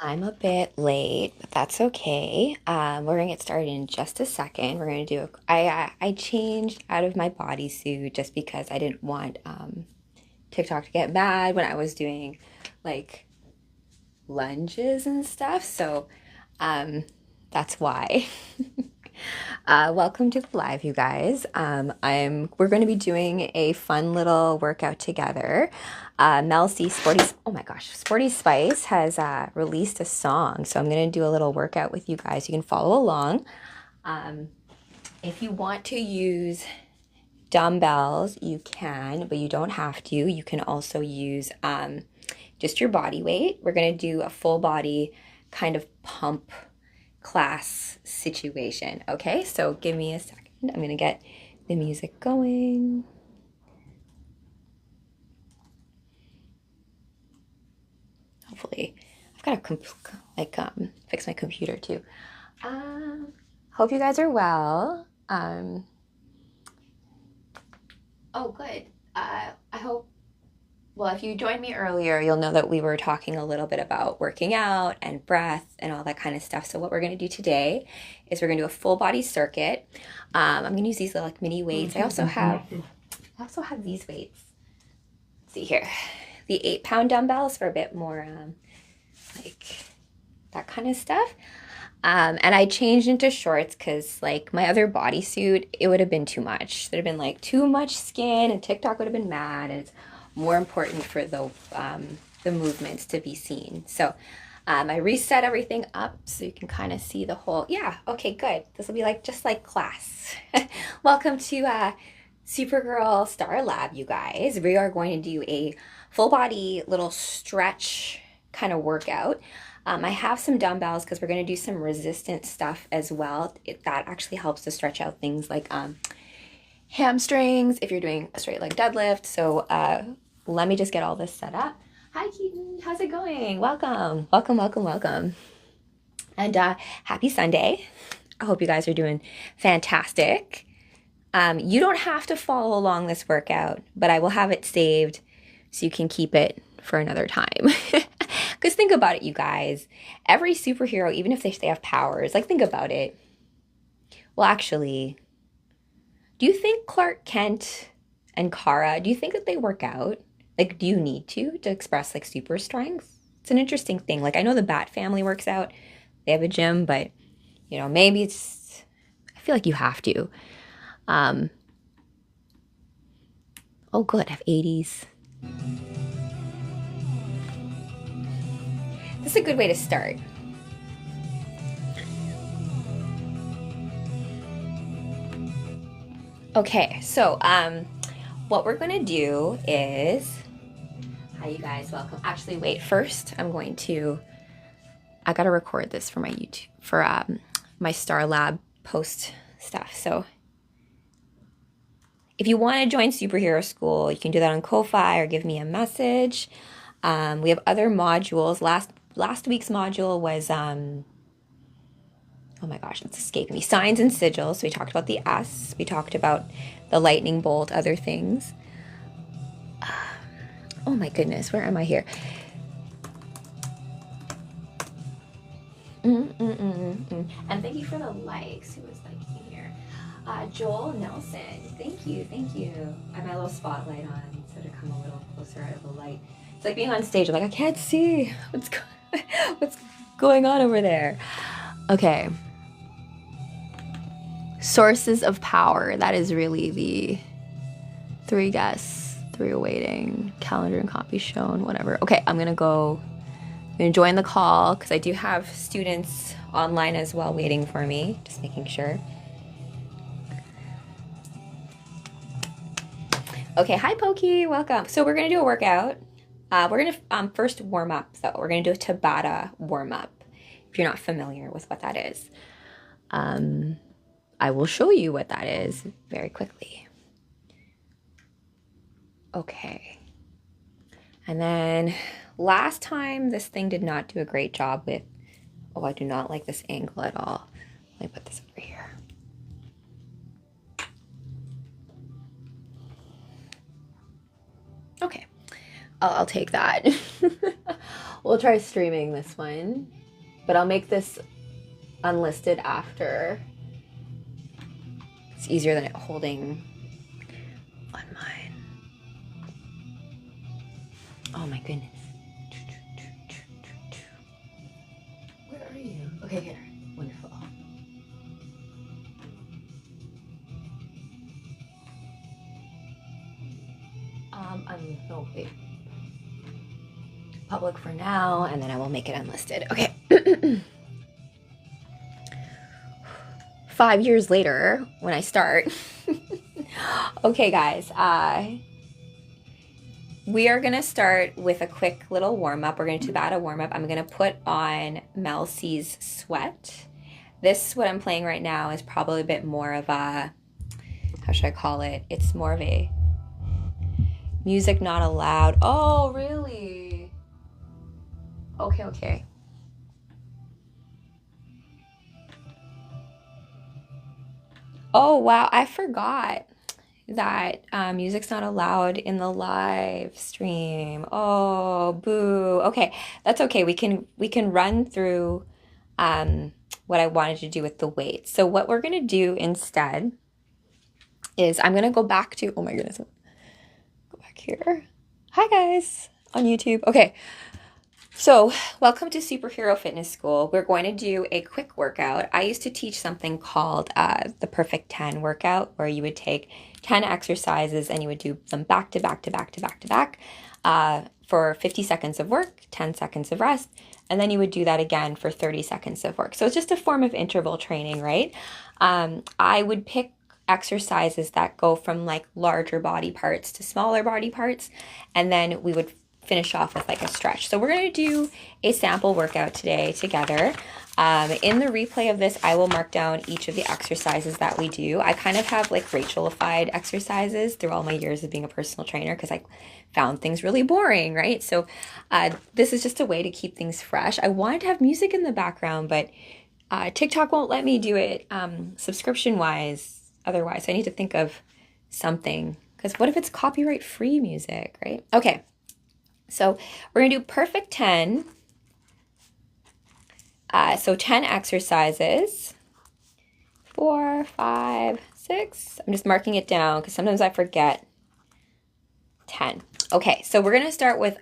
I'm a bit late, but that's okay. We're gonna get started in just a second. We're gonna do I changed out of my bodysuit just because I didn't want TikTok to get mad when I was doing like lunges and stuff. So um, that's why. Welcome to the live, you guys. We're going to be doing a fun little workout together. Mel C Sporty, oh my gosh, Sporty Spice has released a song, so I'm going to do a little workout with you guys. You can follow along. Um, if you want to use dumbbells, you can, but you don't have to. You can also use just your body weight. We're going to do a full body kind of pump class situation. Okay, so give me a second. I'm going to get the music going. Hopefully, I've got to fix my computer too. Hope you guys are well. Oh, good. I hope. Well, if you joined me earlier, you'll know that we were talking a little bit about working out and breath and all that kind of stuff. So what we're going to do today is we're going to do a full body circuit. I'm going to use these little like mini weights. I also have these weights. Let's see here, the 8-pound dumbbells for a bit more like that kind of stuff. And I changed into shorts because like my other bodysuit, it would have been too much. There'd have been like too much skin, and TikTok would have been mad. And it's more important for the movements to be seen. So I reset everything up so you can kind of see the whole. Yeah, okay, good. This will be like just like class. Welcome to Supergirl Star Lab, you guys. We are going to do a full body little stretch kind of workout. I have some dumbbells because we're going to do some resistance stuff as well. That actually helps to stretch out things like hamstrings if you're doing a straight leg deadlift. So let me just get all this set up. Hi, Keaton. How's it going? Welcome, welcome, welcome, welcome. And happy Sunday. I hope you guys are doing fantastic. You don't have to follow along this workout, but I will have it saved so you can keep it for another time. Because think about it, you guys. Every superhero, even if they have powers, like think about it. Well, actually, do you think Clark Kent and Kara, do you think that they work out? Like, do you need to express like super strength? It's an interesting thing. Like, I know the Bat family works out. They have a gym, but maybe I feel like you have to. Oh, good. I have 80s. This is a good way to start. Okay, so what we're gonna do is, hi you guys, welcome. Actually, wait, first I gotta record this for my YouTube, for my Star Lab post stuff. So if you want to join Superhero School, you can do that on Ko-Fi or give me a message. We have other modules. Last week's module was oh my gosh, it's escaping me. Signs and sigils. So we talked about the S. We talked about the lightning bolt, other things. Oh my goodness, where am I here? And thank you for the likes. Who was liking here? Joel Nelson. Thank you, thank you. I have my little spotlight on so to come a little closer out of the light. It's like being on stage. I'm like, I can't see what's going on over there. Okay. Sources of power. That is really the 3 guests, 3 awaiting, calendar and copy shown, whatever. Okay, I'm gonna join the call because I do have students online as well waiting for me. Just making sure. Okay, hi Pokey, welcome. So we're gonna do a workout. We're gonna first warm up though. We're gonna do a Tabata warm up. If you're not familiar with what that is. I will show you what that is very quickly. Okay. And then last time this thing did not do a great job with, oh, I do not like this angle at all. Let me put this over here. Okay. I'll take that. We'll try streaming this one, but I'll make this unlisted after. It's easier than it holding on mine. Oh my goodness. Where are you? Okay, here. Wonderful. Oh wait. Public for now, and then I will make it unlisted. Okay. 5 years later, when I start. Okay, guys. We are gonna start with a quick little warm up. We're gonna do that a warm up. I'm gonna put on Mel C's Sweat. This, what I'm playing right now, is probably a bit more of a, how should I call it? It's more of a music not allowed. Oh, really? Okay, okay. Oh, wow. I forgot that music's not allowed in the live stream. Oh, boo. Okay, that's okay. We can run through what I wanted to do with the weights. So what we're gonna do instead is I'm gonna go back to, oh my goodness, go back here. Hi guys on YouTube. Okay, so welcome to Superhero Fitness School. We're going to do a quick workout. I used to teach something called the Perfect 10 workout, where you would take 10 exercises and you would do them back to back to back to back to back for 50 seconds of work, 10 seconds of rest, and then you would do that again for 30 seconds of work. So it's just a form of interval training, right? I would pick exercises that go from like larger body parts to smaller body parts, and then we would finish off with like a stretch. So we're going to do a sample workout today together. In the replay of this, I will mark down each of the exercises that we do. I kind of have like Rachelified exercises through all my years of being a personal trainer because I found things really boring, right? So this is just a way to keep things fresh. I wanted to have music in the background, but TikTok won't let me do it subscription-wise otherwise. So I need to think of something, because what if it's copyright-free music, right? Okay. So we're going to do perfect 10. So 10 exercises. 4, 5, 6. I'm just marking it down because sometimes I forget. 10. Okay, so we're going to start with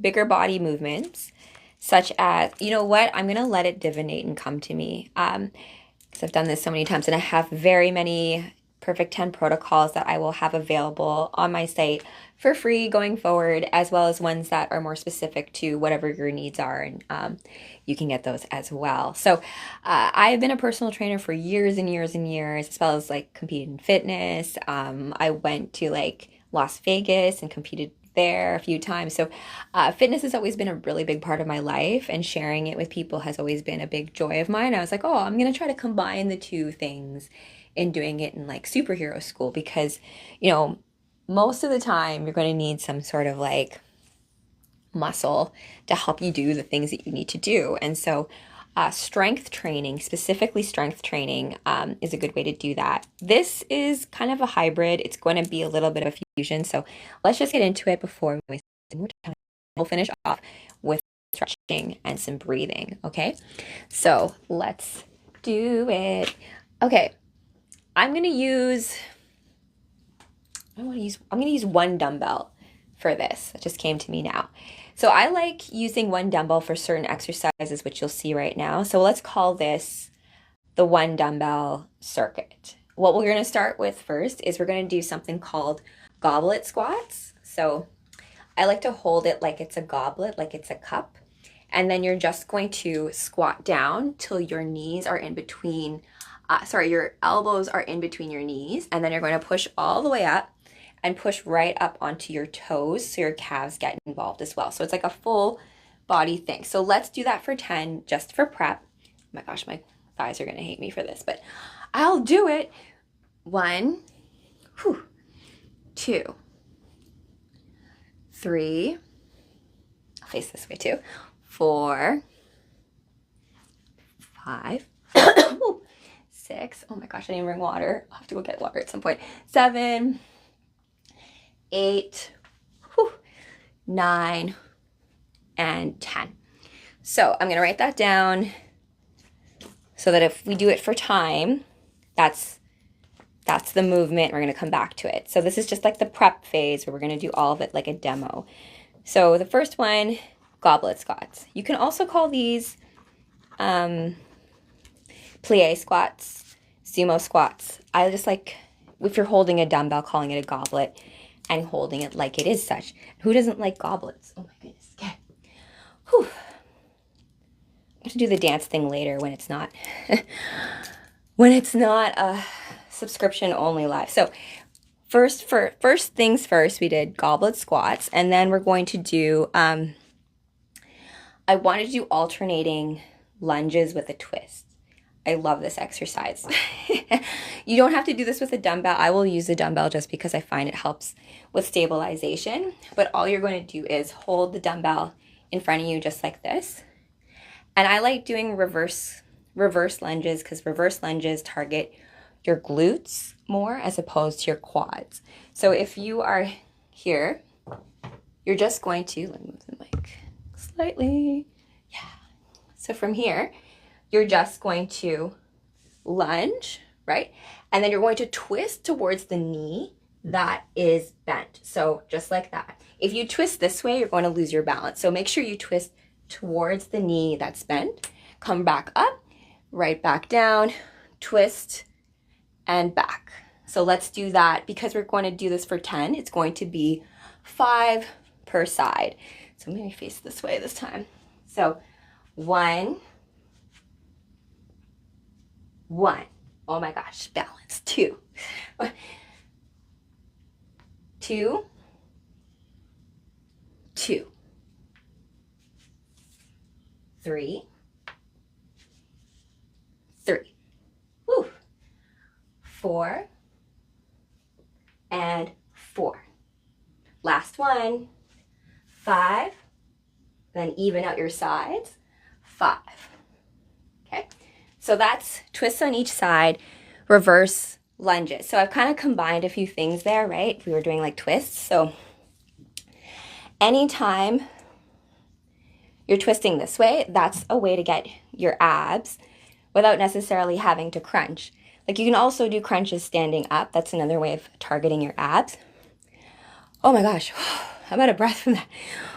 bigger body movements, such as, you know what? I'm going to let it divinate and come to me. Because I've done this so many times, and I have very many Perfect 10 protocols that I will have available on my site for free going forward, as well as ones that are more specific to whatever your needs are, and you can get those as well. So I've been a personal trainer for years and years and years, as well as like competed in fitness. I went to like Las Vegas and competed there a few times. So fitness has always been a really big part of my life, and sharing it with people has always been a big joy of mine. I was like, oh, I'm going to try to combine the two things in doing it in like superhero school, because, you know, most of the time you're going to need some sort of like muscle to help you do the things that you need to do. And so strength training, specifically strength training, is a good way to do that. This is kind of a hybrid. It's going to be a little bit of a fusion. So let's just get into it before we waste more time. We'll finish off with stretching and some breathing. Okay, so let's do it. Okay, I'm gonna use one dumbbell for this. It just came to me now. So I like using one dumbbell for certain exercises, which you'll see right now. So let's call this the one dumbbell circuit. What we're gonna start with first is we're gonna do something called goblet squats. So I like to hold it like it's a goblet, like it's a cup. And then you're just going to squat down till your knees are in between, your elbows are in between your knees. And then you're going to push all the way up and push right up onto your toes, so your calves get involved as well. So it's like a full body thing. So let's do that for 10, just for prep. Oh my gosh, my thighs are going to hate me for this, but I'll do it. 1, 2, 3, I'll face this way too, 4, 5, 6, oh my gosh, I didn't bring water. I'll have to go get water at some point. 7, 8, 9, and 10. So I'm going to write that down so that if we do it for time, that's the movement. We're going to come back to it. So this is just like the prep phase where we're going to do all of it like a demo. So the first one, goblet squats. You can also call these plie squats, sumo squats. I just like, if you're holding a dumbbell, calling it a goblet and holding it like it is such. Who doesn't like goblets? Oh my goodness. Okay. Whew. I have to do the dance thing later when it's not a subscription only live. So first things first, we did goblet squats, and then we're going to do I wanted to do alternating lunges with a twist. I love this exercise. You don't have to do this with a dumbbell. I will use a dumbbell just because I find it helps with stabilization. But all you're going to do is hold the dumbbell in front of you just like this. And I like doing reverse lunges because reverse lunges target your glutes more as opposed to your quads. So if you are here, you're just going to, let me move the mic slightly. Yeah. So from here, you're just going to lunge, right? And then you're going to twist towards the knee that is bent. So just like that. If you twist this way, you're going to lose your balance. So make sure you twist towards the knee that's bent. Come back up, right back down, twist, and back. So let's do that. Because we're going to do this for 10, it's going to be 5 per side. So maybe face this way this time. So 1. Oh my gosh, balance. 2. 2. 2. 3. 3. Woo. 4. And 4. Last one. 5. Then even out your sides. 5. Okay. So that's twists on each side, reverse lunges. So I've kind of combined a few things there, right? We were doing like twists. So anytime you're twisting this way, that's a way to get your abs without necessarily having to crunch. Like you can also do crunches standing up. That's another way of targeting your abs. Oh my gosh, I'm out of breath from that.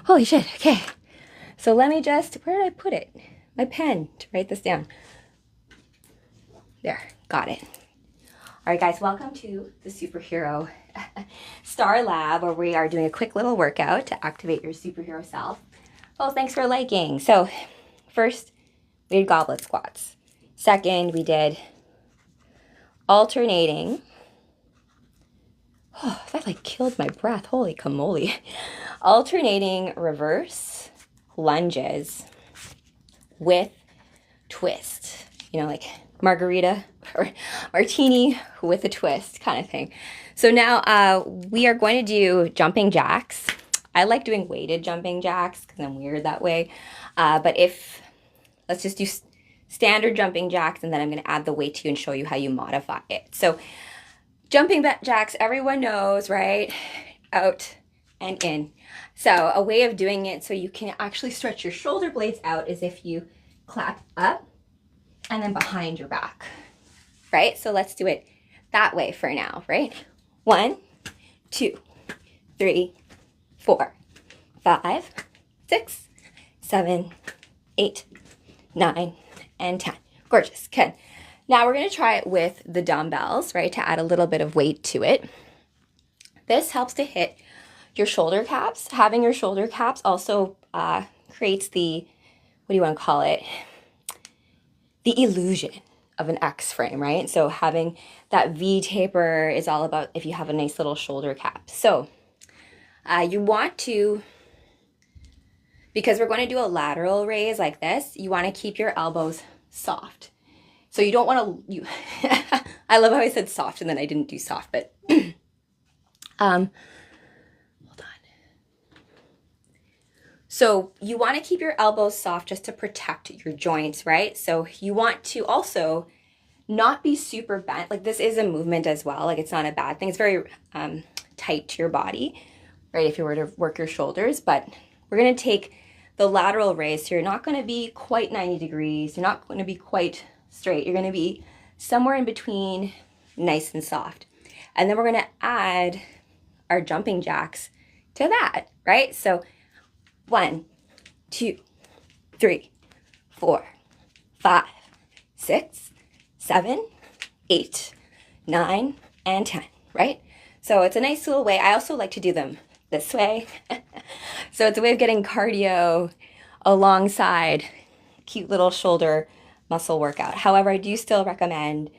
Holy shit, okay. So let me just, where did I put it? My pen to write this down. There, got it. All right, guys, welcome to the Superhero Star Lab, where we are doing a quick little workout to activate your superhero self. Oh, thanks for liking. So first, we did goblet squats. Second, we did alternating. Oh, that like killed my breath. Holy camole. Alternating reverse lunges with twist. You know, like margarita or martini with a twist kind of thing. So now we are going to do jumping jacks. I like doing weighted jumping jacks because I'm weird that way. But let's just do standard jumping jacks, and then I'm going to add the weight to you and show you how you modify it. So jumping jacks, everyone knows, right? Out and in. So a way of doing it so you can actually stretch your shoulder blades out is if you clap up and then behind your back, right? So let's do it that way for now, right? 1, 2, 3, 4, 5, 6, 7, 8, 9, and 10. Gorgeous. Good. Now we're going to try it with the dumbbells, right, to add a little bit of weight to it. This helps to hit your shoulder caps. Having your shoulder caps also creates the, what do you want to call it? The illusion of an X frame, right? So having that V taper is all about if you have a nice little shoulder cap. So you want to, because we're going to do a lateral raise like this, you want to keep your elbows soft. So you don't want to, I love how I said soft and then I didn't do soft, but hold on. So you want to keep your elbows soft just to protect your joints, right? So you want to also not be super bent. Like this is a movement as well. Like it's not a bad thing. It's very tight to your body. right, if you were to work your shoulders, but we're going to take the lateral raise. So you're not going to be quite 90 degrees. You're not going to be quite straight. You're going to be somewhere in between, nice and soft. And then we're going to add our jumping jacks to that, right? So 1, 2, 3, 4, 5, 6, 7, 8, 9, and 10, right? So it's a nice little way. I also like to do them this way. So it's a way of getting cardio alongside cute little shoulder muscle workout. However, I do still recommend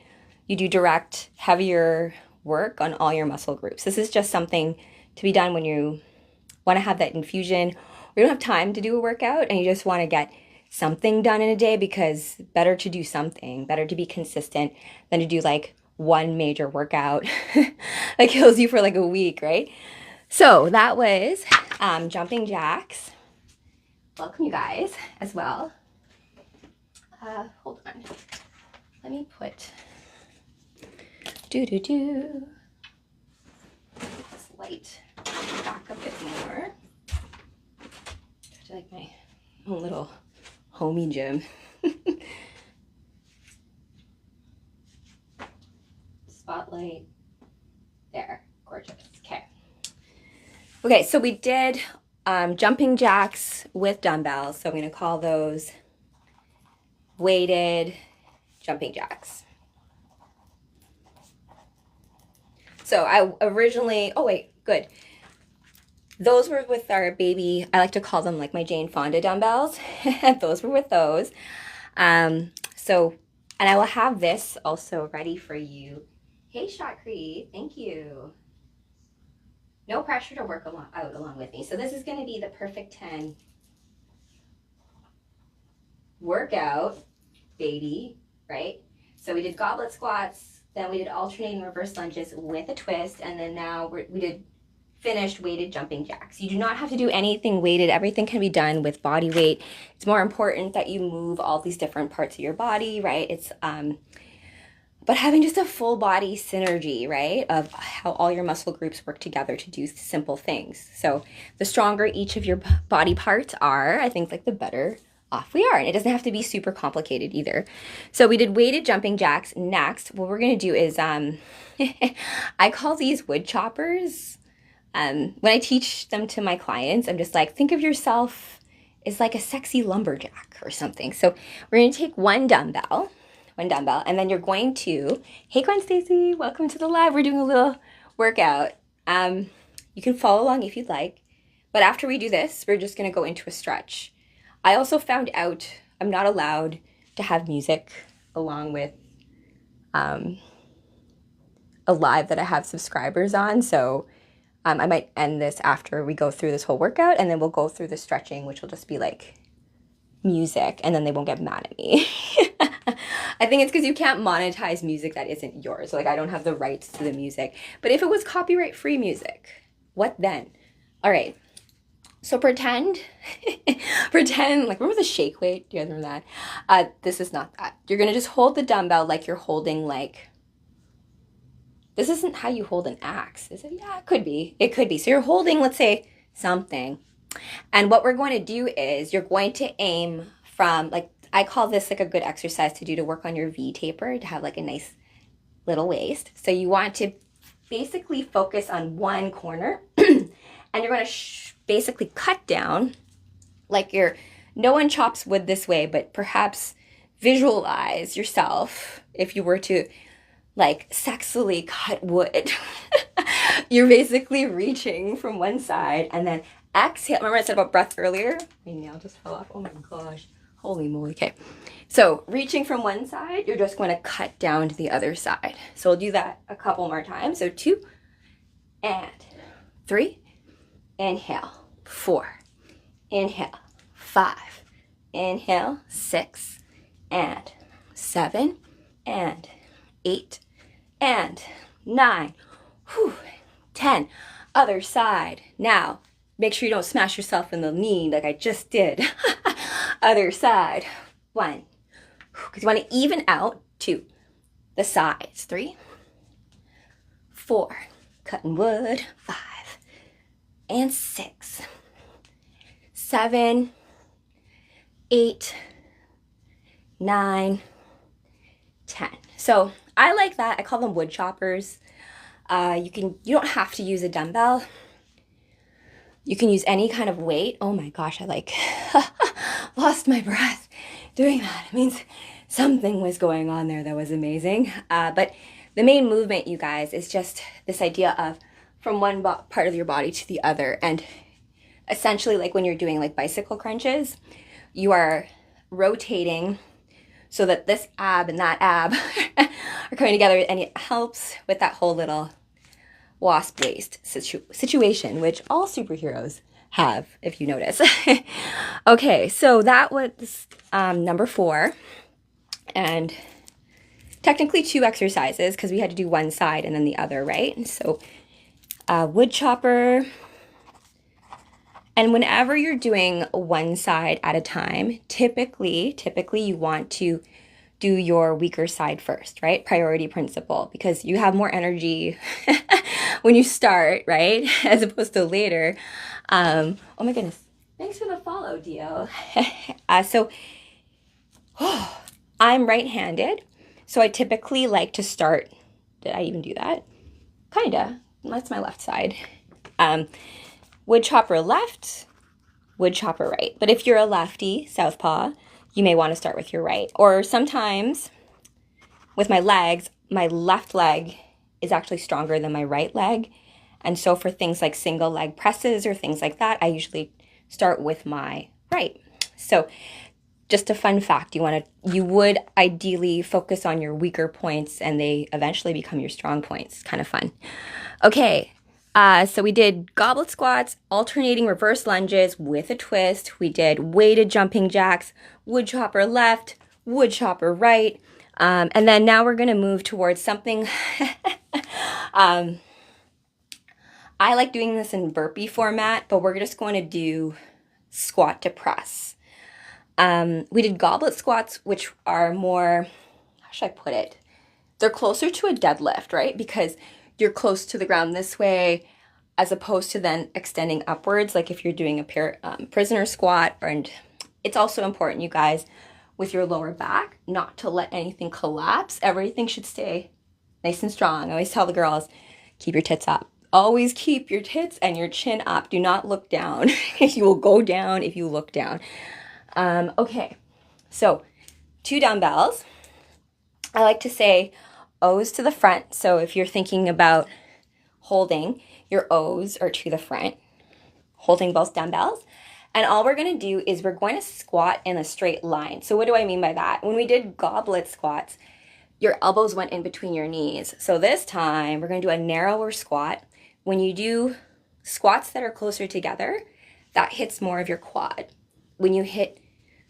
you do direct, heavier work on all your muscle groups. This is just something to be done when you want to have that infusion. We don't have time to do a workout and you just want to get something done in a day, because better to do something, better to be consistent than to do like one major workout that kills you for like a week, right? So that was jumping jacks. Welcome you guys as well. Hold on. Let me put this light back a bit more. I like my own little homey gym. Spotlight. There. Gorgeous. Okay. Okay, so we did jumping jacks with dumbbells. So I'm going to call those weighted jumping jacks. So I originally, oh wait, good. Those were with our baby, I like to call them like my Jane Fonda dumbbells. Those were with those. And I will have this also ready for you. Hey, Shot Creed, thank you. No pressure to work out along with me. So this is going to be the perfect 10 workout, baby, right? So we did goblet squats, then we did alternating reverse lunges with a twist, and then now we did finished weighted jumping jacks. You do not have to do anything weighted. Everything can be done with body weight. It's more important that you move all these different parts of your body, right? It's but having just a full body synergy, right, of how all your muscle groups work together to do simple things. So the stronger each of your body parts are, I think, like the better off we are. And it doesn't have to be super complicated either. So we did weighted jumping jacks. Next, what we're going to do is, I call these wood choppers. When I teach them to my clients, I'm just like, think of yourself as like a sexy lumberjack or something. So we're going to take one dumbbell, and then you're going to, hey Gwen Stacy, welcome to the live. We're doing a little workout. You can follow along if you'd like, but after we do this, we're just going to go into a stretch. I also found out I'm not allowed to have music along with a live that I have subscribers on, so I might end this after we go through this whole workout, and then we'll go through the stretching, which will just be like music, and then they won't get mad at me. I think it's because you can't monetize music that isn't yours. Like, I don't have the rights to the music. But if it was copyright-free music, what then? All right. So pretend, like, remember the shake weight? Do you guys remember that? This is not that. You're going to just hold the dumbbell like you're holding, like, this isn't how you hold an axe, is it? Yeah, it could be. It could be. So you're holding, let's say, something. And what we're going to do is you're going to aim from, like, I call this like a good exercise to do to work on your V taper, to have like a nice little waist. So you want to basically focus on one corner and you're going to basically cut down like no one chops wood this way, but perhaps visualize yourself if you were to like sexily cut wood. You're basically reaching from one side and then exhale. Remember I said about breath earlier? My nail just fell off. Oh my gosh. Holy moly. Okay. So reaching from one side, you're just going to cut down to the other side. So we'll do that a couple more times. So 2 and 3. Inhale. 4. Inhale. 5. Inhale. 6 and 7 and 8 and 9. Whew, 10. Other side. Now, make sure you don't smash yourself in the knee like I just did. Other side. 1. Because you want to even out. 2. The sides. 3. 4. Cutting wood. 5. and 6, 7, 8, 9, 10. So I like that. I call them wood choppers. You don't have to use a dumbbell. You can use any kind of weight. Oh my gosh, I like lost my breath doing that. It means something was going on there that was amazing. But the main movement, you guys, is just this idea of from one part of your body to the other. And essentially, like when you're doing like bicycle crunches, you are rotating so that this ab and that ab are coming together, and it helps with that whole little wasp waist situation, which all superheroes have, if you notice. Okay, so that was number 4, and technically 2 exercises because we had to do one side and then the other, right? So wood chopper. And whenever you're doing one side at a time, typically you want to do your weaker side first, right? Priority principle, because you have more energy when you start, right? As opposed to later. Oh my goodness. Thanks for the follow, Dio. I'm right-handed, so I typically like to start. Did I even do that? Kinda. That's my left side. Wood chopper left, wood chopper right. But if you're a lefty, southpaw, you may want to start with your right. Or sometimes with my legs, my left leg is actually stronger than my right leg. And so for things like single leg presses or things like that, I usually start with my right. So just a fun fact, you would ideally focus on your weaker points and they eventually become your strong points. Kind of fun. Okay. So we did goblet squats, alternating reverse lunges with a twist. We did weighted jumping jacks, wood chopper left, wood chopper right. And then now we're going to move towards something. I like doing this in burpee format, but we're just going to do squat to press. We did goblet squats, which are more, how should I put it? They're closer to a deadlift, right? Because you're close to the ground this way, as opposed to then extending upwards, like if you're doing a prisoner squat. And it's also important, you guys, with your lower back, not to let anything collapse. Everything should stay nice and strong. I always tell the girls, keep your tits up. Always keep your tits and your chin up. Do not look down. You will go down if you look down. Okay, so 2 dumbbells. I like to say O's to the front. So if you're thinking about holding, your O's are to the front, holding both dumbbells. And all we're going to do is we're going to squat in a straight line. So what do I mean by that? When we did goblet squats, your elbows went in between your knees. So this time we're going to do a narrower squat. When you do squats that are closer together, that hits more of your quad. When you hit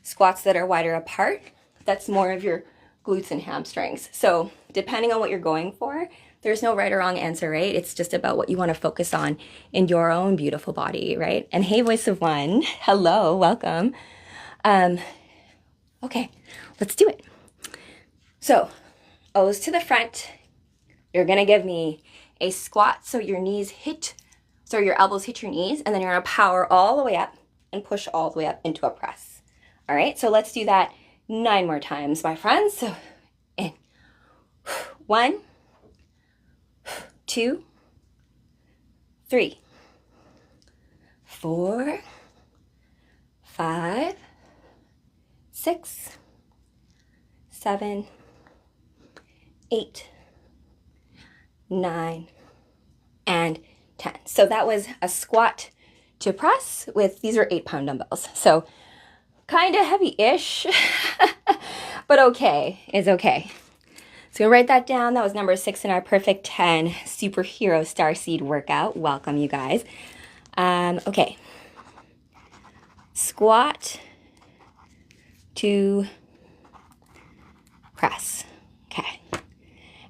squats that are wider apart, that's more of your glutes and hamstrings. So depending on what you're going for, there's no right or wrong answer, right? It's just about what you want to focus on in your own beautiful body, right? And hey, voice of one, hello, welcome. Okay, let's do it. So O's to the front. You're going to give me a squat so your elbows hit your knees, and then you're going to power all the way up and push all the way up into a press. All right, so let's do that 9 more times, my friends. So in 1, 2, 3, 4, 5, 6, 7, 8, 9, and 10. So that was a squat to press with, these are 8-pound dumbbells. So kind of heavy-ish, but okay, is okay. So write that down. That was number 6 in our Perfect 10 Superhero Starseed workout. Welcome, you guys. Okay. Squat to press. Okay.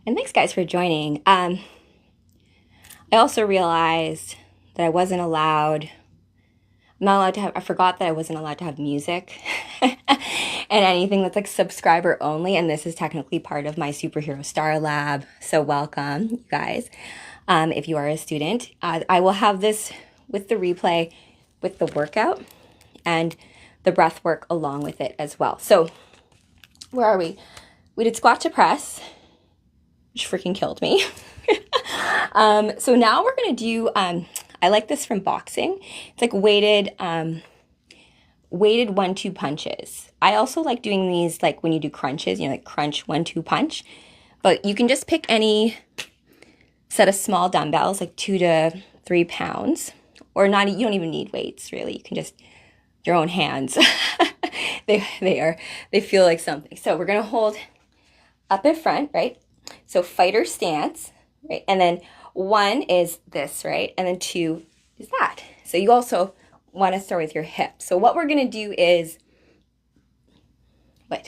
And thanks, guys, for joining. I also realized that I wasn't allowed... I forgot that I wasn't allowed to have music and anything that's like subscriber only. And this is technically part of my Superhero Star Lab. So welcome, you guys. If you are a student, I will have this with the replay, with the workout, and the breath work along with it as well. So where are we? We did squat to press, which freaking killed me. So now we're going to do, I like this from boxing. It's like weighted 1-2 punches. I also like doing these like when you do crunches, like crunch 1-2 punch. But you can just pick any set of small dumbbells, like 2 to 3 pounds, or not. You don't even need weights really. You can just your own hands. they feel like something. So we're gonna hold up in front, right? So fighter stance, right? And then 1 is this, right? And then 2 is that. So you also want to start with your hips. So what we're gonna do is, we'll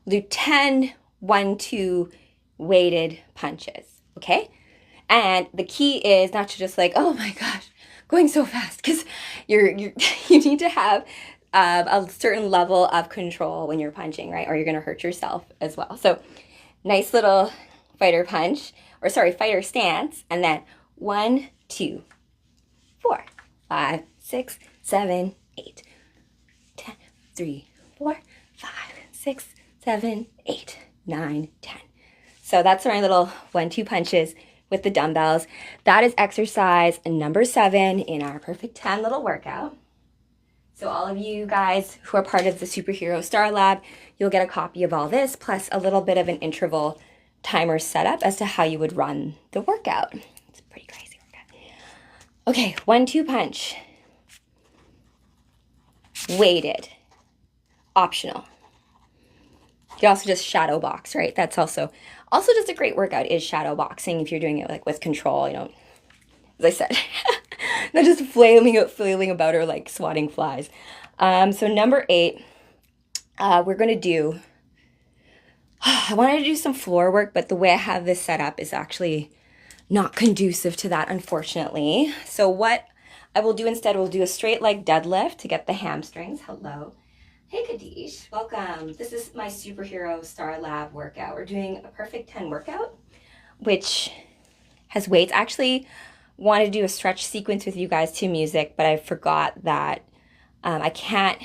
do 10 1-2 weighted punches, okay? And the key is not to just like, oh my gosh, going so fast, because you need to have a certain level of control when you're punching, right? Or you're gonna hurt yourself as well. So nice little fighter stance, and then 1, 2, 4, 5, 6, 7, 8, 10, 3, 4, 5, 6, 7, 8, 9, 10. So that's my little 1-2 punches with the dumbbells. That is exercise number 7 in our Perfect 10 little workout. So all of you guys who are part of the Superhero Star Lab, you'll get a copy of all this, plus a little bit of an interval timer setup as to how you would run the workout. It's a pretty crazy workout. Okay, 1-2 punch. Weighted. Optional. You can also just shadow box, right? That's also just a great workout is shadow boxing if you're doing it like with control, as I said, not just flailing about or like swatting flies. So number 8, we're going to do, I wanted to do some floor work, but the way I have this set up is actually not conducive to that, unfortunately. So what I will do instead, we'll do a straight leg deadlift to get the hamstrings. Hello. Hey Kadish, welcome. This is my Superhero Star Lab workout. We're doing a Perfect 10 workout, which has weights. I actually wanted to do a stretch sequence with you guys to music, but I forgot that I can't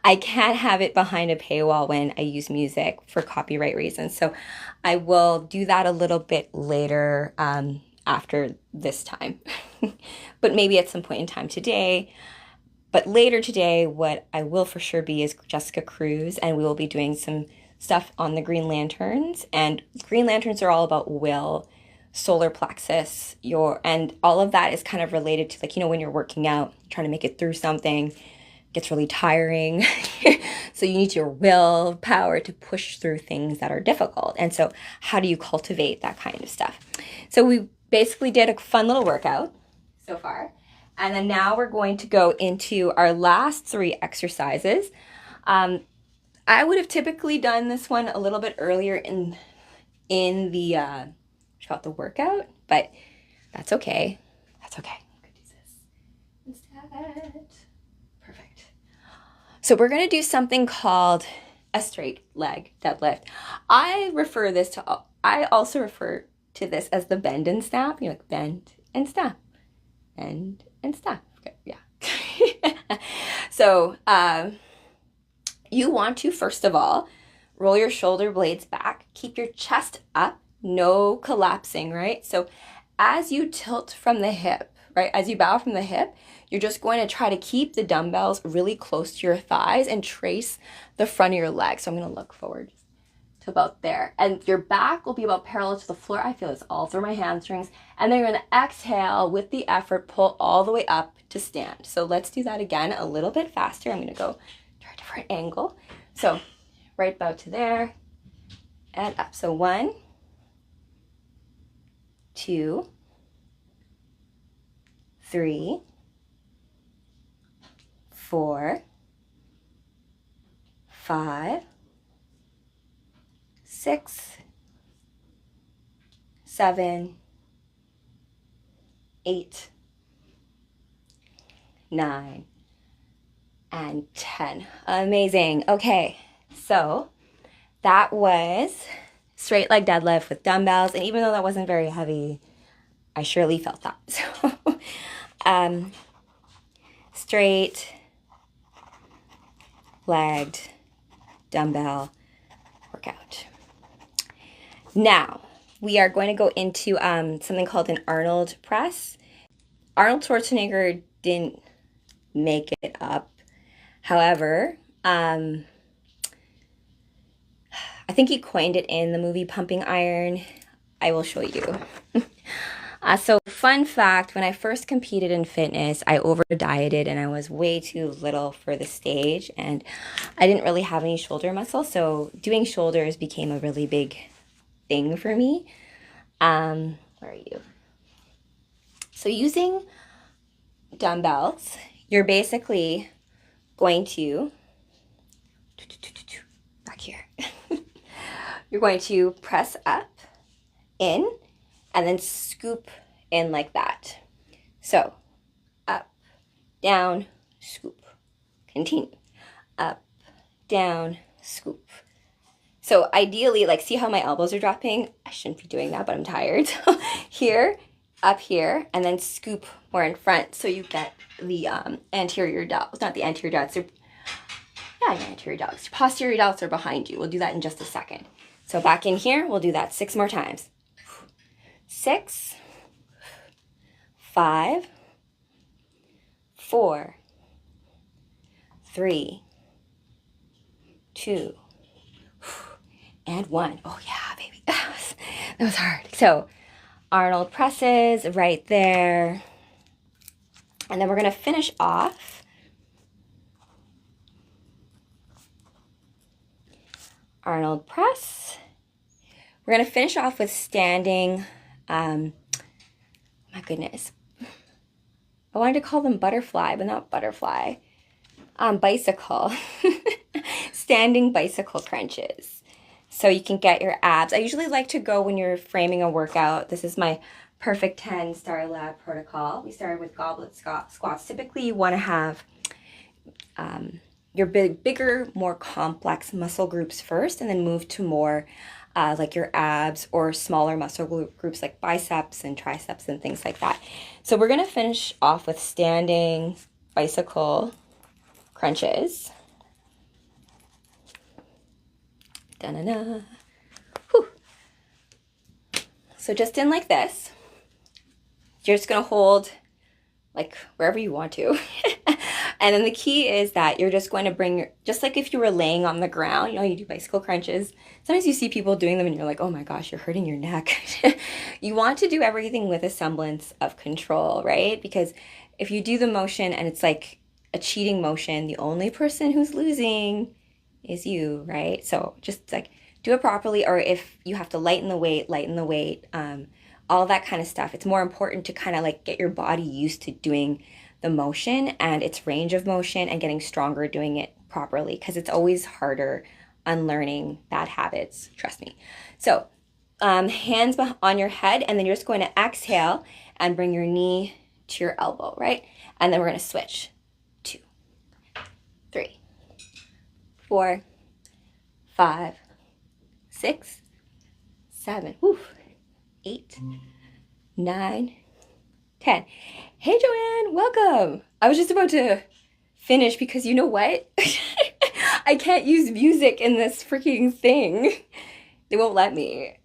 I can't have it behind a paywall when I use music for copyright reasons. So I will do that a little bit later after this time, but maybe at some point in time today. But later today, what I will for sure be is Jessica Cruz, and we will be doing some stuff on the Green Lanterns. And Green Lanterns are all about will, solar plexus, and all of that is kind of related to, like, when you're working out, trying to make it through something, it gets really tiring. So you need your willpower to push through things that are difficult. And so how do you cultivate that kind of stuff? So we basically did a fun little workout so far. And then now we're going to go into our last 3 exercises. I would have typically done this one a little bit earlier in the workout, but that's okay. That's okay. I could do this instead. Perfect. So we're going to do something called a straight leg deadlift. I also refer to this as the bend and snap. Like bend and snap. And snap. Okay, yeah. So you want to, first of all, roll your shoulder blades back. Keep your chest up. No collapsing, right? So as you tilt from the hip, right? As you bow from the hip, you're just going to try to keep the dumbbells really close to your thighs and trace the front of your leg. So I'm going to look forward to about there. And your back will be about parallel to the floor. I feel this all through my hamstrings. And then you're going to exhale with the effort, pull all the way up to stand. So let's do that again a little bit faster. I'm going to go to a different angle. So right bow to there and up. So 1, 2, 3, 4, 5, 6, 7, 8, 9, and 10. Amazing. Okay, so that was straight leg deadlift with dumbbells, and even though that wasn't very heavy, I surely felt that. So um, straight legged dumbbell workout. Now, we are going to go into something called an Arnold press. Arnold Schwarzenegger didn't make it up. However, I think he coined it in the movie Pumping Iron. I will show you. So fun fact, when I first competed in fitness, I over dieted and I was way too little for the stage and I didn't really have any shoulder muscle. So doing shoulders became a really big thing for me. Where are you? So using dumbbells, you're basically going to, back here, you're going to press up, in, and then scoop in like that. So up, down, scoop. Continue. Up, down, scoop. So ideally, like, see how my elbows are dropping? I shouldn't be doing that, but I'm tired. Here, up here, and then scoop more in front so you get the anterior delts. Not the anterior delts. Yeah, your anterior delts. Your posterior delts are behind you. We'll do that in just a second. So back in here, we'll do that 6 more times. 6, 5, 4, 3, 2, and 1. Oh yeah, baby. That was hard. So Arnold presses right there. And then we're going to finish off Arnold press. We're going to finish off with standing, my goodness. I wanted to call them butterfly, but not butterfly. Bicycle. Standing bicycle crunches. So you can get your abs. I usually like to go when you're framing a workout. This is my Perfect 10 Star Lab protocol. We started with goblet squats. Typically you want to have your bigger, more complex muscle groups first and then move to more like your abs or smaller muscle groups like biceps and triceps and things like that. So we're going to finish off with standing bicycle crunches. Da-na-na. Whew. So just in like this. You're just going to hold like wherever you want to. And then the key is that you're just going to bring just like if you were laying on the ground, you know, you do bicycle crunches. Sometimes you see people doing them and you're like, oh my gosh, you're hurting your neck. You want to do everything with a semblance of control, right? Because if you do the motion and it's like a cheating motion, the only person who's losing is you, right? So just like do it properly, or if you have to lighten the weight, all that kind of stuff. It's more important to kind of like get your body used to doing the motion and its range of motion and getting stronger doing it properly, because it's always harder unlearning bad habits, trust me. So hands on your head, and then you're just going to exhale and bring your knee to your elbow, right? And then we're going to switch. 2, 3, 4, 5, 6, 7, 8, 9, 10. Hey, Joanne, welcome. I was just about to finish because you know what? I can't use music in this freaking thing. They won't let me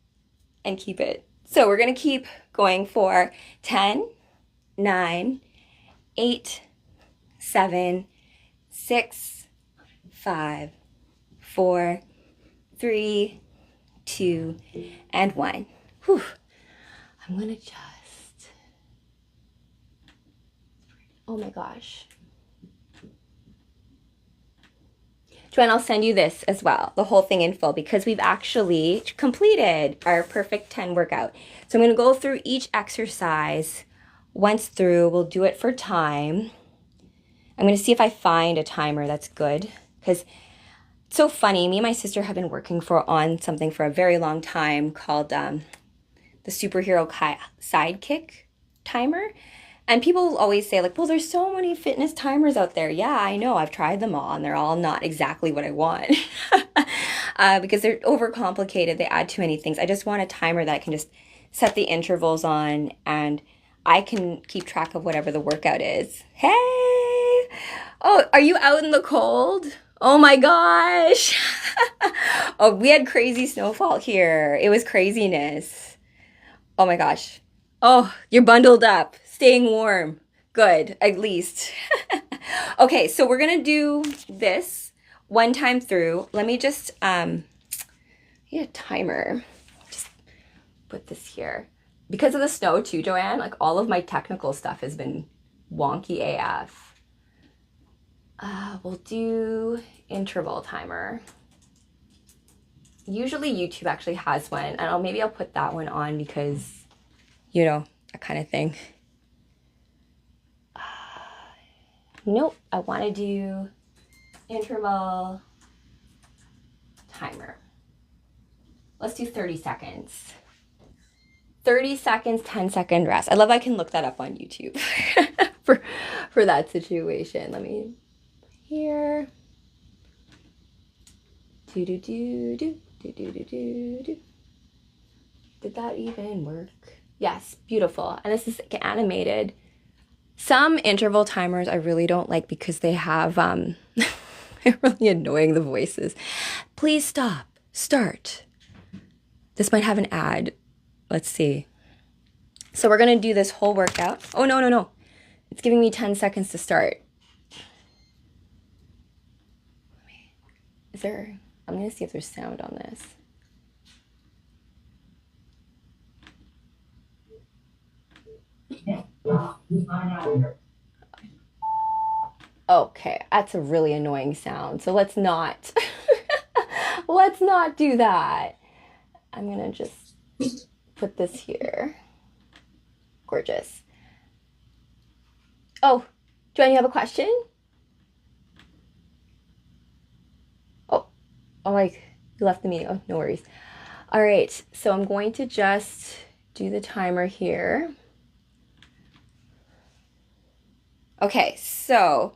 and keep it. So we're going to keep going for 10, 9, 8, 7, 6, 5, 4, 3, 2, and 1. Whew. I'm going to just... Oh my gosh. Joanne, I'll send you this as well, the whole thing in full, because we've actually completed our Perfect 10 workout. So I'm going to go through each exercise once through. We'll do it for time. I'm going to see if I find a timer that's good, because it's so funny. Me and my sister have been working on something for a very long time called the Superhero Sidekick timer. And people always say, like, well, there's so many fitness timers out there. Yeah, I know. I've tried them all, and they're all not exactly what I want because they're overcomplicated. They add too many things. I just want a timer that I can just set the intervals on and I can keep track of whatever the workout is. Hey! Oh, are you out in the cold? Oh my gosh! Oh, we had crazy snowfall here. It was craziness. Oh my gosh. Oh, you're bundled up, staying warm. Good, at least. Okay, so we're gonna do this one time through. Let me just get a timer. Just put this here. Because of the snow too, Joanne, like all of my technical stuff has been wonky AF. We'll do interval timer. Usually YouTube actually has one. And maybe I'll put that one on because, you know, that kind of thing. Nope, I want to do interval timer. Let's do 30 seconds. 30 seconds, 10-second rest. I love I can look that up on YouTube for that situation. Let me here. Do do do do do do do do do. Did that even work? Yes, beautiful. And this is animated. Some interval timers I really don't like because they have they're really annoying, the voices. Please stop. Start. This might have an ad. Let's see. So we're going to do this whole workout. Oh, no, no, no. It's giving me 10 seconds to start. I'm going to see if there's sound on this. Okay, that's a really annoying sound. So let's not, let's not do that. I'm going to just put this here. Gorgeous. Oh, Joanne, you have a question? Oh, like you left the meeting. Oh, no worries. All right, so I'm going to just do the timer here. Okay, so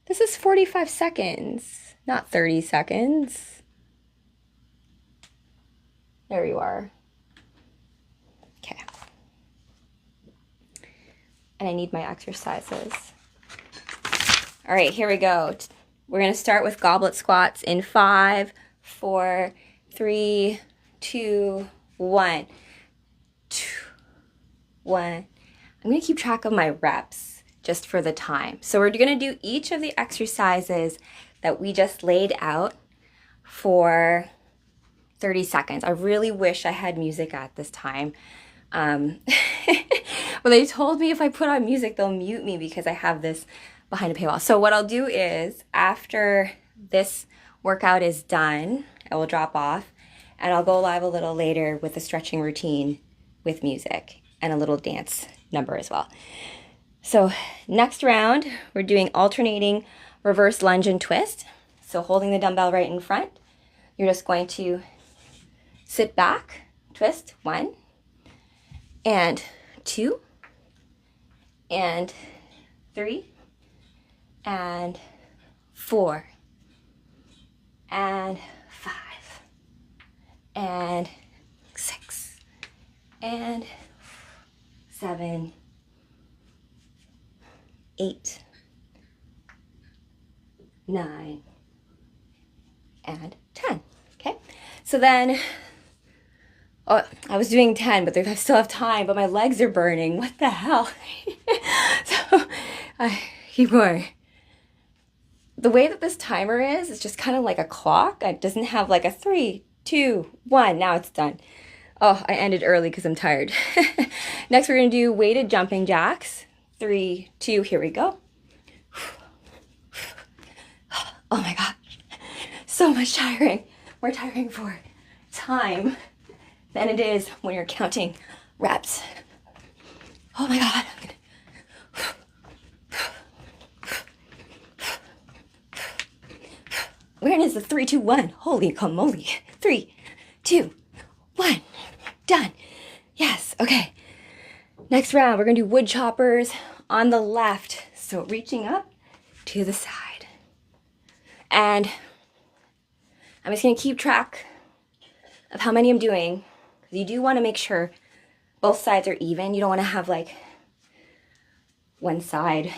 this is 45 seconds, not 30 seconds. There you are. Okay. And I need my exercises. All right, here we go. We're going to start with goblet squats in 5, 4, 3, 2, 1. 2, 1. I'm going to keep track of my reps just for the time. So we're going to do each of the exercises that we just laid out for 30 seconds. I really wish I had music at this time. Well, they told me if I put on music, they'll mute me because I have this behind a paywall. So what I'll do is after this workout is done, I will drop off and I'll go live a little later with a stretching routine with music and a little dance number as well. So next round, we're doing alternating reverse lunge and twist. So holding the dumbbell right in front, you're just going to sit back, twist, 1, and 2, and 3, and 4, and 5, and 6, and 7, 8, 9, and 10. Okay, so then, oh, I was doing 10, but I still have time, but my legs are burning. What the hell? So I keep going. The way that this timer is, it's just kind of like a clock. It doesn't have like a 3, 2, 1. Now it's done. Oh, I ended early because I'm tired. Next, we're going to do weighted jumping jacks. 3, 2, here we go. Oh my gosh, so much tiring. More tiring for time than it is when you're counting reps. Oh my God. Where is the 3, 2, 1? Holy moly. 3, 2, 1. Done. Yes, okay. Next round, we're gonna do wood choppers on the left. So reaching up to the side. And I'm just gonna keep track of how many I'm doing. You do wanna make sure both sides are even. You don't wanna have like one side,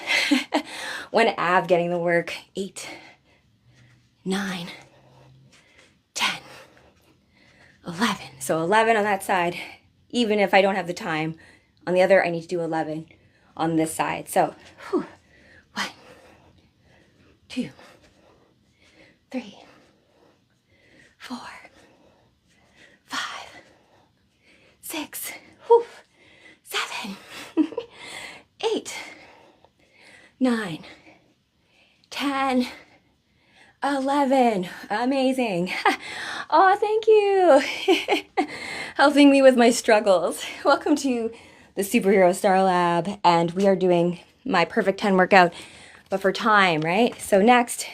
one ab getting the work. 8, 9, 10, 11. So 11 on that side. Even if I don't have the time on the other, I need to do 11 on this side. So 1, 2, 3, 4, 5, 6, 7, 8, 9, 10, 11. Amazing. Oh, thank you. Helping me with my struggles. Welcome to the Superhero Star Lab, and we are doing my Perfect 10 workout, but for time, right? So next,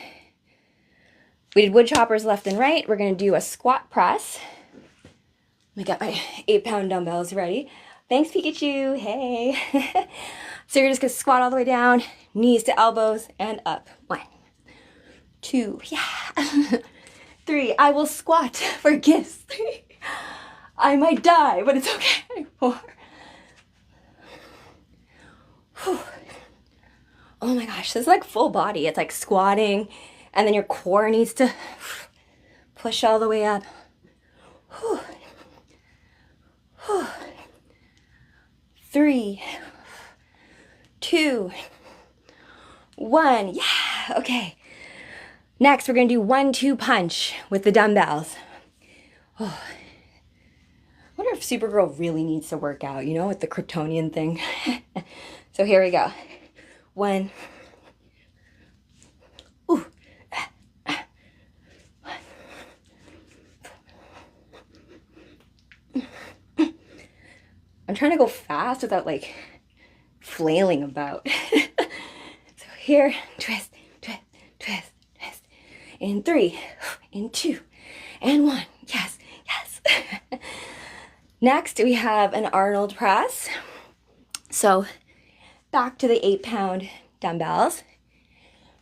we did wood choppers left and right. We're going to do a squat press. Let me get my 8-pound dumbbells ready. Thanks, Pikachu. Hey. So you're just going to squat all the way down, knees to elbows, and up. 1, 2, yeah. 3, I will squat for gifts. I might die, but it's okay. 4. Whew. Oh my gosh, this is like full body. It's like squatting, and then your core needs to push all the way up. Whew. Whew. 3, 2, 1. Yeah, okay. Next, we're going to do 1-2 punch with the dumbbells. Oh. I wonder if Supergirl really needs to work out, you know, with the Kryptonian thing. So here we go. 1. Ooh. I'm trying to go fast without like flailing about. So here, twist, twist, twist, twist. In 3, in 2, and 1. Yes, yes. Next, we have an Arnold press. So back to the 8-pound dumbbells.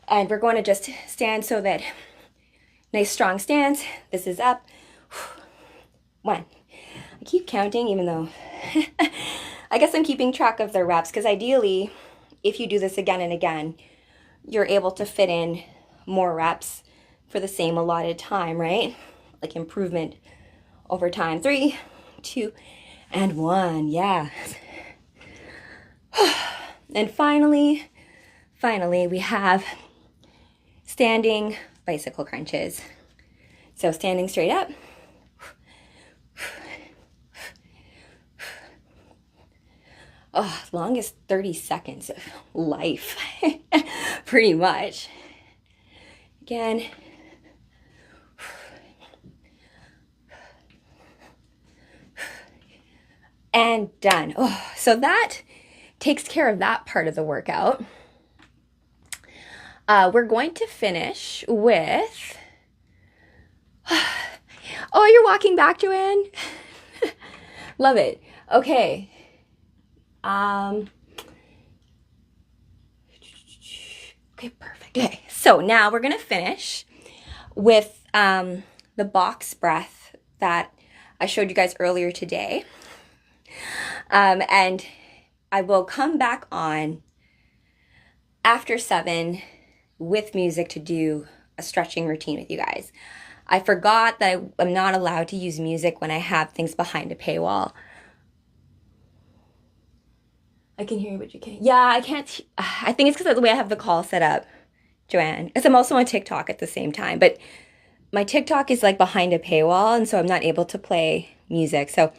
And we're going to just stand so that nice strong stance. This is up. 1. I keep counting even though I guess I'm keeping track of the reps, because ideally, if you do this again and again, you're able to fit in more reps for the same allotted time, right? Like improvement over time. 3, 2, and 1. Yeah. And finally, we have standing bicycle crunches. So standing straight up. Oh, longest 30 seconds of life. Pretty much. Again. And done. Oh, so that takes care of that part of the workout. We're going to finish with... Oh, you're walking back, Joanne? Love it. Okay. Okay, perfect. Okay, so now we're going to finish with the box breath that I showed you guys earlier today. And I will come back on after 7 with music to do a stretching routine with you guys. I forgot that I'm not allowed to use music when I have things behind a paywall. I can hear you, but you can't. Yeah, I can't. I think it's because of the way I have the call set up, Joanne. Because I'm also on TikTok at the same time. But my TikTok is like behind a paywall, and so I'm not able to play music. So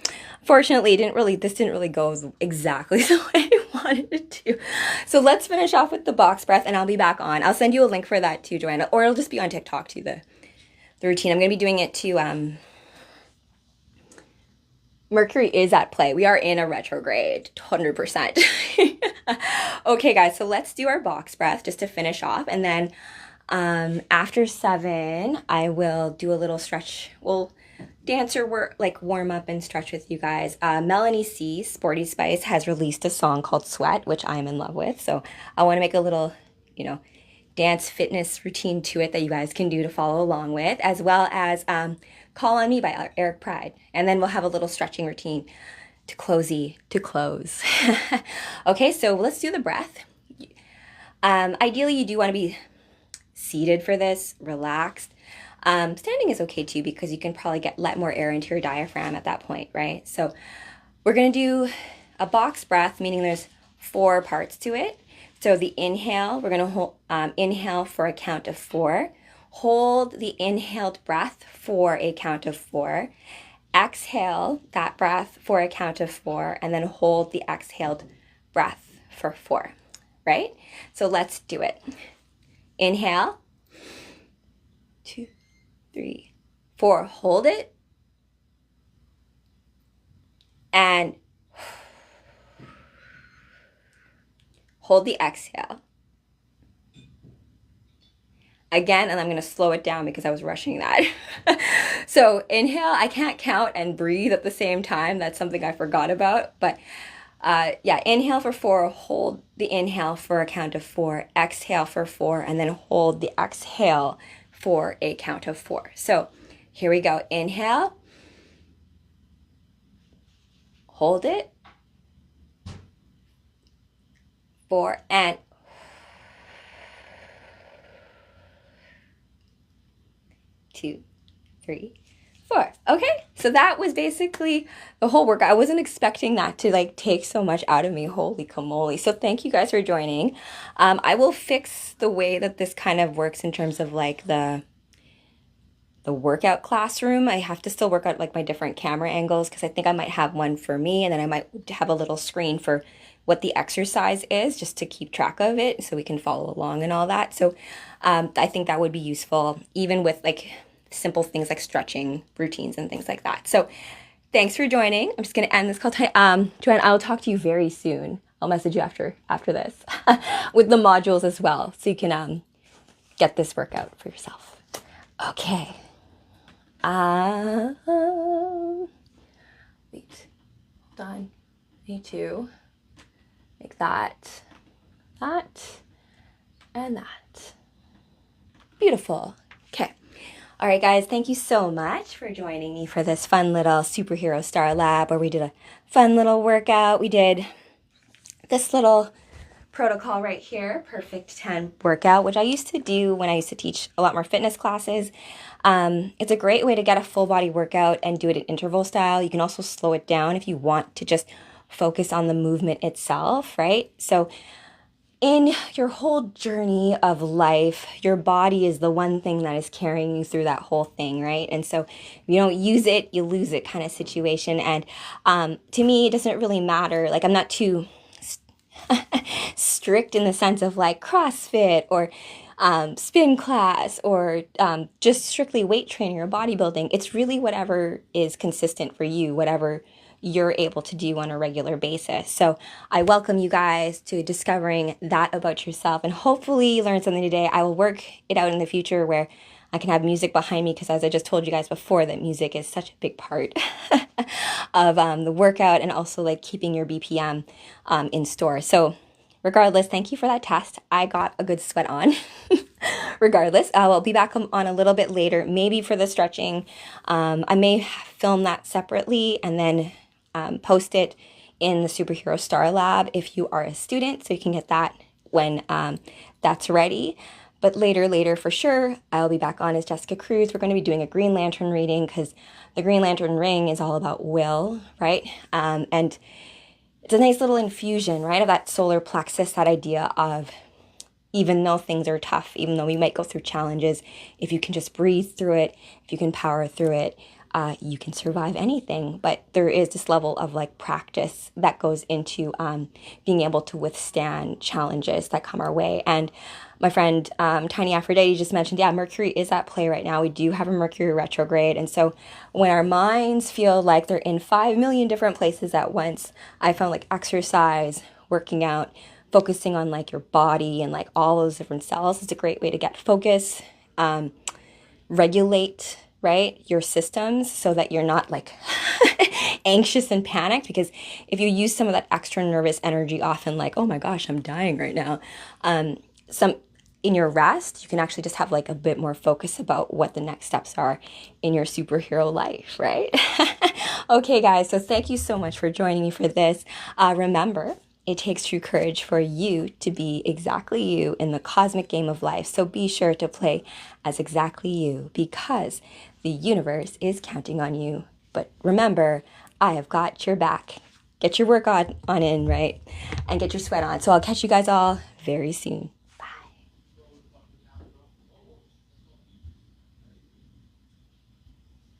fortunately, this didn't really go exactly the way I wanted it to. So let's finish off with the box breath, and I'll be back on. I'll send you a link for that too, Joanna, or it'll just be on TikTok too, the routine. I'm going to be doing it to Mercury is at play. We are in a retrograde, 100%. Okay, guys, so let's do our box breath just to finish off. And then after 7, I will do a little stretch. We'll dance or warm up and stretch with you guys. Melanie C, Sporty Spice, has released a song called Sweat, which I'm in love with. So I want to make a little, dance fitness routine to it that you guys can do to follow along with, as well as Call on Me by Eric Pride. And then we'll have a little stretching routine to close. Okay, so let's do the breath. Ideally, you do want to be seated for this, relaxed. Standing is okay too because you can probably let more air into your diaphragm at that point, right? So we're going to do a box breath, meaning there's 4 parts to it. So the inhale, we're going to inhale for a count of 4. Hold the inhaled breath for a count of 4. Exhale that breath for a count of 4, and then hold the exhaled breath for 4, right? So let's do it. Inhale, 2, 3, 4. Hold it. And hold the exhale. Again, and I'm going to slow it down because I was rushing that. So inhale, I can't count and breathe at the same time. That's something I forgot about. But yeah, inhale for 4, hold the inhale for a count of 4, exhale for 4, and then hold the exhale for a count of 4. So here we go. Inhale, hold it, 4, and 2, 3, 4. Okay, so that was basically the whole workout. I wasn't expecting that to like take so much out of me. Holy camole. So thank you guys for joining. I will fix the way that this kind of works in terms of like the workout classroom. I have to still work out like my different camera angles because I think I might have one for me, and then I might have a little screen for what the exercise is just to keep track of it so we can follow along and all that. So I think that would be useful even with like simple things like stretching routines and things like that. So thanks for joining. I'm just going to end this call. Joanne, I'll talk to you very soon. I'll message you after this with the modules as well, so you can get this workout for yourself. Okay. Wait, hold on. Need to make that, and that. Beautiful. Okay. All right, guys, thank you so much for joining me for this fun little Superhero Star Lab where we did a fun little workout. We did this little protocol right here, Perfect 10 workout, which I used to do when I used to teach a lot more fitness classes. It's a great way to get a full body workout and do it in interval style. You can also slow it down if you want to just focus on the movement itself, right? So in your whole journey of life, your body is the one thing that is carrying you through that whole thing, right? And so if you don't use it, you lose it kind of situation. And to me, it doesn't really matter. Like, I'm not too strict in the sense of like CrossFit or spin class or just strictly weight training or bodybuilding. It's really whatever is consistent for you, whatever you're able to do on a regular basis. So I welcome you guys to discovering that about yourself, and hopefully you learned something today. I will work it out in the future where I can have music behind me, because as I just told you guys before, that music is such a big part of the workout, and also like keeping your BPM in store. So regardless, thank you for that test. I got a good sweat on. Regardless, I'll be back on a little bit later, maybe for the stretching. I may film that separately and then post it in the Superhero Star Lab if you are a student, so you can get that when that's ready. But later for sure, I'll be back on as Jessica Cruz. We're going to be doing a Green Lantern reading, because the Green Lantern ring is all about will, right? And it's a nice little infusion, right, of that solar plexus, that idea of even though things are tough, even though we might go through challenges, if you can just breathe through it, if you can power through it, you can survive anything. But there is this level of like practice that goes into being able to withstand challenges that come our way. And my friend Tiny Aphrodite just mentioned, yeah, Mercury is at play right now. We do have a Mercury retrograde. And so when our minds feel like they're in 5 million different places at once, I found like exercise, working out, focusing on like your body and like all those different cells is a great way to get focus, regulate, right, your systems so that you're not like anxious and panicked. Because if you use some of that extra nervous energy, often like, oh my gosh, I'm dying right now, in your rest, you can actually just have like a bit more focus about what the next steps are in your superhero life, right? Okay, guys, so thank you so much for joining me for this. Remember, it takes true courage for you to be exactly you in the cosmic game of life. So be sure to play as exactly you because the universe is counting on you. But remember, I have got your back. Get your work on in, right? And get your sweat on. So I'll catch you guys all very soon.